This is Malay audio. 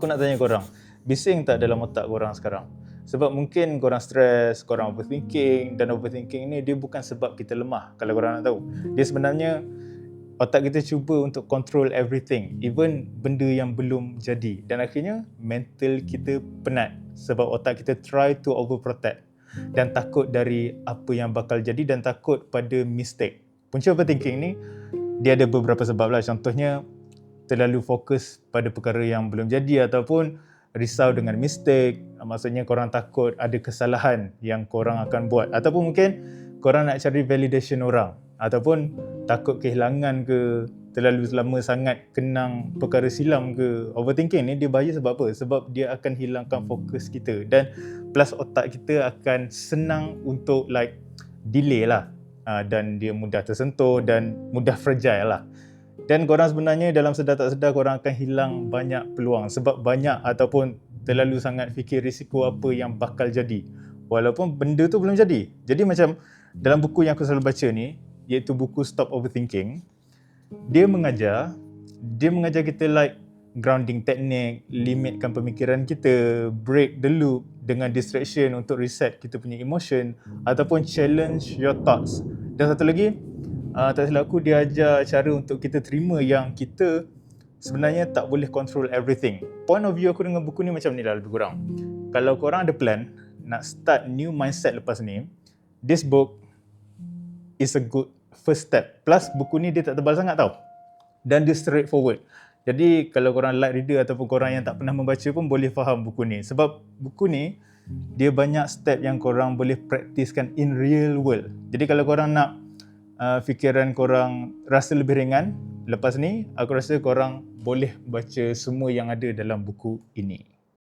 Aku nak tanya korang, bising tak dalam otak korang sekarang? Sebab mungkin korang stres, korang overthinking, dan overthinking ni dia bukan sebab kita lemah, kalau korang nak tahu. Dia sebenarnya otak kita cuba untuk control everything, even benda yang belum jadi, dan akhirnya mental kita penat sebab otak kita try to overprotect dan takut dari apa yang bakal jadi dan takut pada mistake. Punca overthinking ni dia ada beberapa sebab lah. Contohnya terlalu fokus pada perkara yang belum jadi ataupun risau dengan mistake. Maksudnya korang takut ada kesalahan yang korang akan buat, ataupun mungkin korang nak cari validation orang, ataupun takut kehilangan ke, terlalu lama sangat kenang perkara silam ke. Overthinking ni dia bahaya sebab apa? Sebab dia akan hilangkan fokus kita, dan plus otak kita akan senang untuk delay lah, dan dia mudah tersentuh dan mudah fragile lah. Dan korang sebenarnya dalam sedar tak sedar korang akan hilang banyak peluang sebab banyak ataupun terlalu sangat fikir risiko apa yang bakal jadi walaupun benda tu belum jadi. Jadi macam dalam buku yang aku selalu baca ni, iaitu buku Stop Overthinking, dia mengajar kita grounding technique, limitkan pemikiran kita, break the loop dengan distraction untuk reset kita punya emotion, ataupun challenge your thoughts. Dan satu lagi, tak silap aku, dia ajar cara untuk kita terima yang kita sebenarnya tak boleh control everything. Point of view aku dengan buku ni macam ni lah lebih kurang. Kalau korang ada plan nak start new mindset lepas ni, this book is a good first step. Plus buku ni dia tak tebal sangat tau, dan dia straightforward. Jadi kalau korang light reader ataupun korang yang tak pernah membaca pun boleh faham buku ni. Sebab buku ni dia banyak step yang korang boleh praktiskan in real world. Jadi kalau korang nak fikiran korang rasa lebih ringan lepas ni, aku rasa korang boleh baca semua yang ada dalam buku ini.